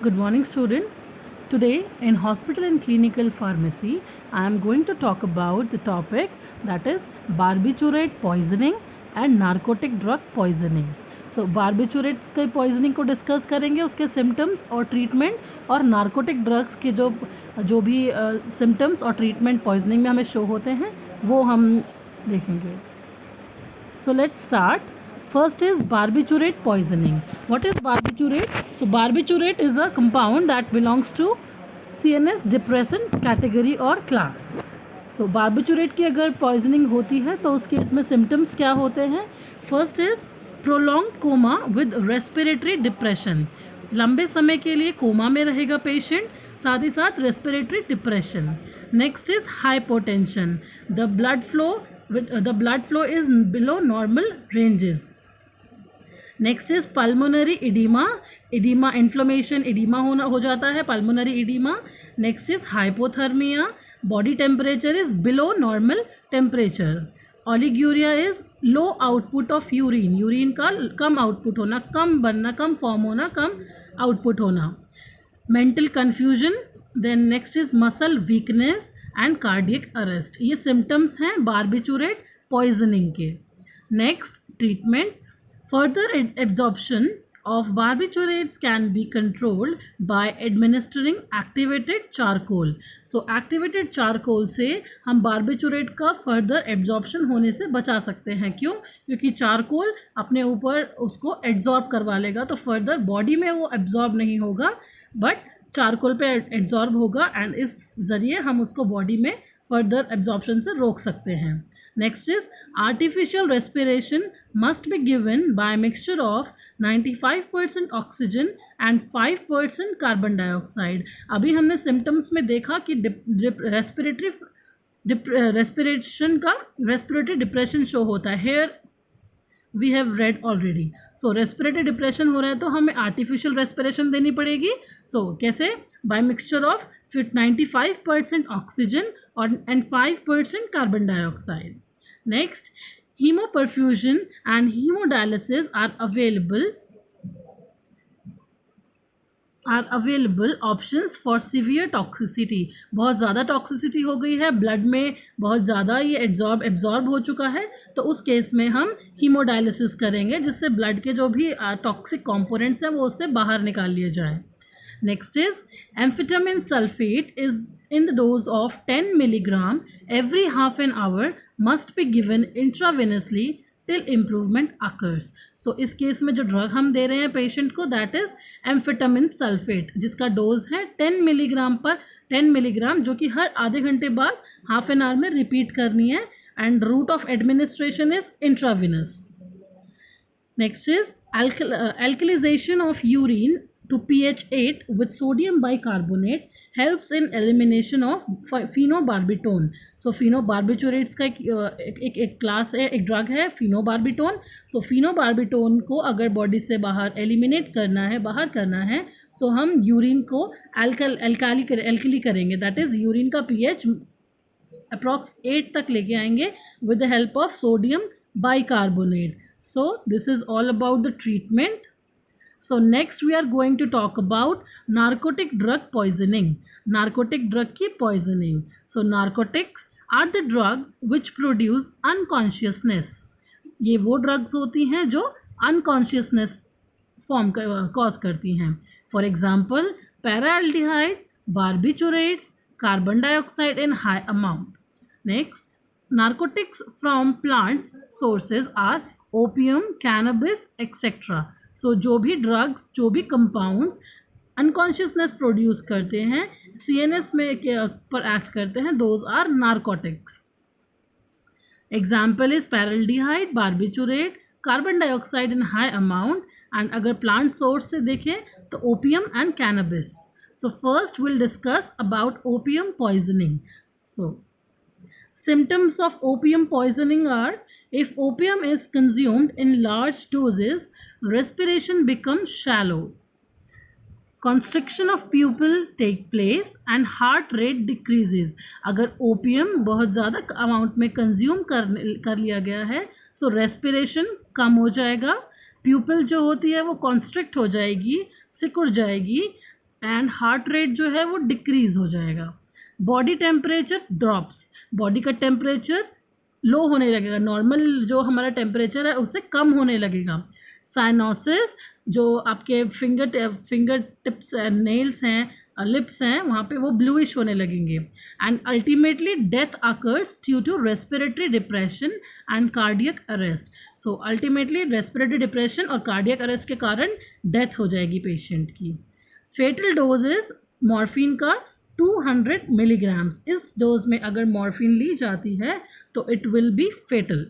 Good morning, student. Today in Hospital and Clinical Pharmacy, I am going to talk about the topic that is barbiturate poisoning and narcotic drug poisoning. So barbiturate के poisoning को discuss करेंगे, उसके symptoms और treatment और narcotic drugs के जो भी symptoms और treatment poisoning में हमें show होते हैं वो हम देखेंगे. So let's start. First is barbiturate poisoning. What is barbiturate? So barbiturate is a compound that belongs to CNS depressant category or class. So barbiturate की अगर poisoning होती है तो उसके इसमें symptoms क्या होते हैं? First is prolonged coma with respiratory depression. लंबे समय के लिए कोमा में रहेगा पेशेंट, साथ ही साथ respiratory depression. Next is hypotension. The blood flow is below normal ranges. Next is pulmonary oedema. Oedema inflammation, oedema हो जाता है, pulmonary oedema. Next is hypothermia. Body temperature is below normal temperature. Oliguria is low output of urine. Urine का कम output होना, कम बनना, कम form होना, कम आउटपुट होना. Mental confusion. Then next is muscle weakness and cardiac arrest. ये सिम्टम्स हैं बार्बिचुरेट पॉइजनिंग के. Next treatment. Further absorption of barbiturates can be controlled by administering activated charcoal. So activated charcoal से हम barbiturate का further absorption होने से बचा सकते हैं. क्यों? क्योंकि charcoal अपने ऊपर उसको absorb करवा लेगा, तो further body में वो absorb नहीं होगा, but चारकोल पे एब्जॉर्ब होगा एंड इस ज़रिए हम उसको बॉडी में फर्दर एब्जॉर्प्शन से रोक सकते हैं. Next is artificial respiration must be given by mixture of 95% oxygen and 5% carbon dioxide. अभी हमने सिम्टम्स में देखा कि रेस्पिरेटरी डिप्रेशन शो होता है. Here we have read already. So respiratory depression हो रहा है तो हमें आर्टिफिशियल रेस्पिरेशन देनी पड़ेगी. सो कैसे? बाय मिक्सचर ऑफ 95% ऑक्सीजन और and 5% carbon dioxide. Next, haemoperfusion and haemodialysis are available options for severe toxicity. बहुत ज़्यादा टॉक्सिसिटी हो गई है, ब्लड में बहुत ज़्यादा ये एब्जॉर्ब हो चुका है, तो उस केस में हम हीमोडायलिसिस करेंगे जिससे ब्लड के जो भी टॉक्सिक कंपोनेंट्स हैं वो उससे बाहर निकाल लिए जाएँ. Next is amphetamine sulphate is in the dose of 10 milligram every half an hour must be given intravenously till improvement occurs. So इस केस में जो ड्रग हम दे रहे हैं पेशेंट को दैट इज एम्फेटामिन सल्फेट, जिसका डोज है 10 मिलीग्राम पर 10 मिलीग्राम, जो कि हर आधे घंटे बाद हाफ एन आवर में रिपीट करनी है. And route of administration is intravenous. Next is alkalization of urine to pH 8 with sodium bicarbonate helps in elimination of phenobarbital. So phenobarbiturate का एक क्लास है, एक ड्रग है phenobarbital. So phenobarbital को अगर बॉडी से बाहर एलिमिनेट करना है, बाहर करना है, सो हम यूरिन को एल्कली करेंगे. दैट इज़ यूरिन का pH अप्रॉक्स 8 तक लेके आएंगे with the help of sodium bicarbonate. So this is all about the treatment. So next we are going to talk about narcotic drug poisoning. Narcotic drug की poisoning. So narcotics are the drug which produce unconsciousness. ये वो drugs होती हैं जो unconsciousness form cause करती हैं. For example, paraldehyde, barbiturates, carbon dioxide in high amount. Next, narcotics from plants sources are opium, cannabis, etc. सो जो भी drugs, जो भी कंपाउंड्स अनकॉन्शियसनेस प्रोड्यूस करते हैं, CNS में पर एक्ट करते हैं, those are narcotics. Example is paraldehyde, barbiturate, carbon dioxide in high amount. And अगर प्लांट सोर्स से देखें तो opium and cannabis. So first will discuss about opium poisoning. So symptoms of opium poisoning are: if opium is consumed in large doses, respiration becomes shallow, constriction of pupil take place and heart rate decreases. अगर opium बहुत ज़्यादा amount में consume कर लिया गया है, सो respiration कम हो जाएगा, प्यूपिल जो होती है वो कॉन्स्ट्रिक्ट हो जाएगी, सिकुड़ जाएगी, एंड हार्ट रेट जो है वो डिक्रीज हो जाएगा. बॉडी टेम्परेचर ड्रॉप्स, बॉडी का टेम्परेचर लो होने लगेगा, नॉर्मल जो हमारा टेम्परेचर है उससे कम होने लगेगा. साइनोसिस, जो आपके फिंगर टिप्स नेल्स हैं, लिप्स हैं, वहाँ पे वो ब्लूइश होने लगेंगे. And ultimately death occurs due to respiratory depression and cardiac arrest. So ultimately respiratory depression और कार्डियक अरेस्ट के कारण डेथ हो जाएगी पेशेंट की. फेटल डोजेज मॉर्फिन का 200 मिलीग्राम्स. इस डोज में अगर मॉर्फिन ली जाती है तो it will be fatal.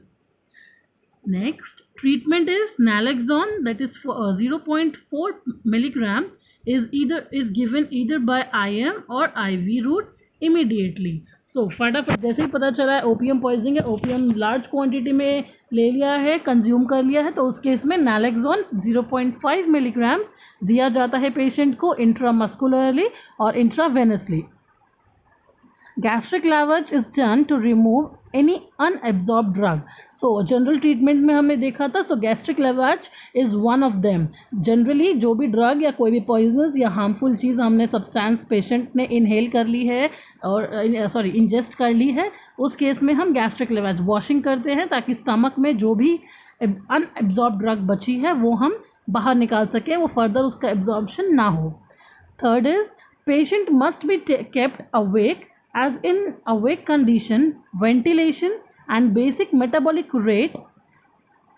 Next, treatment is naloxone, that is for 0.4 milligram is given either by IM or IV route immediately. So फटाफट जैसे ही पता चला है ओपियम पॉइजनिंग है, ओपियम लार्ज क्वांटिटी में ले लिया है, कंज्यूम कर लिया है, तो उस केस में नैलेक्सोन 0.5 मिलीग्राम्स दिया जाता है पेशेंट को इंट्रामस्कुलरली और intravenously. Gastric lavage is done to remove any unabsorb drug. So general treatment में हमने देखा था, so gastric lavage is one of them. Generally जो भी ड्रग या कोई भी पॉइजनस या हार्मफुल चीज़ हमने सब्सटेंस पेशेंट ने इनहेल कर ली है और इंजेस्ट कर ली है, उस केस में हम गैस्ट्रिक लैवेज वॉशिंग करते हैं ताकि स्टमक में जो भी अनएब्जॉर्ब ड्रग बची है वो हम बाहर निकाल सकें, वो फर्दर उसका एब्जॉर्प्शन ना हो. Third is patient must be kept awake. As in awake condition, ventilation and basic metabolic rate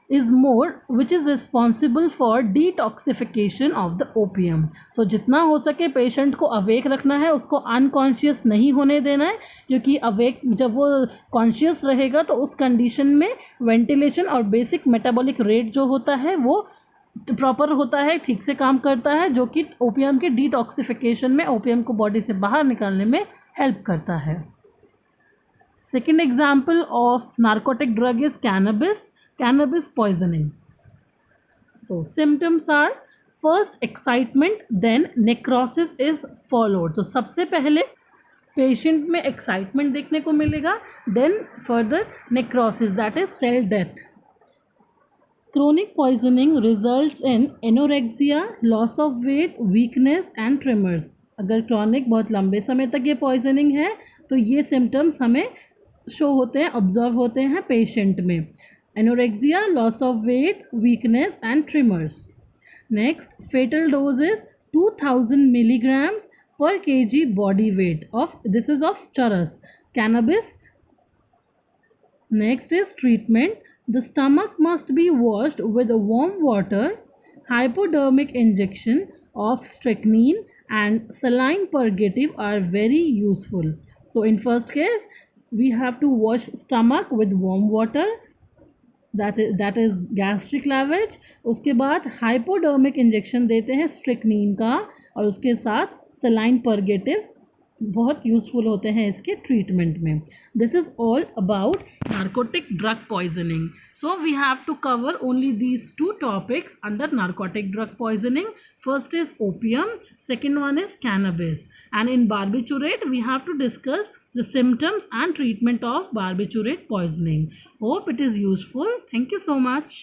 is more, which is responsible for detoxification of the opium. So जितना हो सके पेशेंट को अवेक रखना है, उसको अनकॉन्शियस नहीं होने देना है, क्योंकि अवेक जब वो कॉन्शियस रहेगा तो उस कंडीशन में वेंटिलेशन और बेसिक मेटाबॉलिक रेट जो होता है वो प्रॉपर होता है, ठीक से काम करता है, जो कि ओपियम के डिटॉक्सिफिकेशन में, ओपियम को बॉडी से बाहर निकालने में हेल्प करता है. Second example of narcotic drug is cannabis poisoning. So symptoms are first excitement, then necrosis is followed. तो सबसे पहले पेशेंट में एक्साइटमेंट देखने को मिलेगा, then further necrosis, that is cell death. Chronic poisoning results in anorexia, loss of weight, weakness and tremors. अगर chronic बहुत लंबे समय तक ये पॉइजनिंग है तो ये सिम्टम्स हमें शो होते हैं, ऑब्जर्व होते हैं पेशेंट में. Anorexia, loss of weight, weakness and tremors. Next, fatal dose is 2000 milligrams पर kg body weight of, this is of charas cannabis. Next is treatment. The stomach must be washed with warm water. Hypodermic injection of strychnine and saline purgative are very useful. So in first case, we have to wash stomach with warm water. that is gastric lavage. उसके बाद hypodermic injection देते हैं स्ट्रिक्नीन का, और उसके साथ saline purgative बहुत useful होते हैं इसके ट्रीटमेंट में. This is all about narcotic drug poisoning. So we have to cover only these two topics under narcotic drug poisoning. First is opium, second one is cannabis, and in barbiturate we have to discuss the symptoms and treatment of barbiturate poisoning. Hope it is useful. Thank you so much.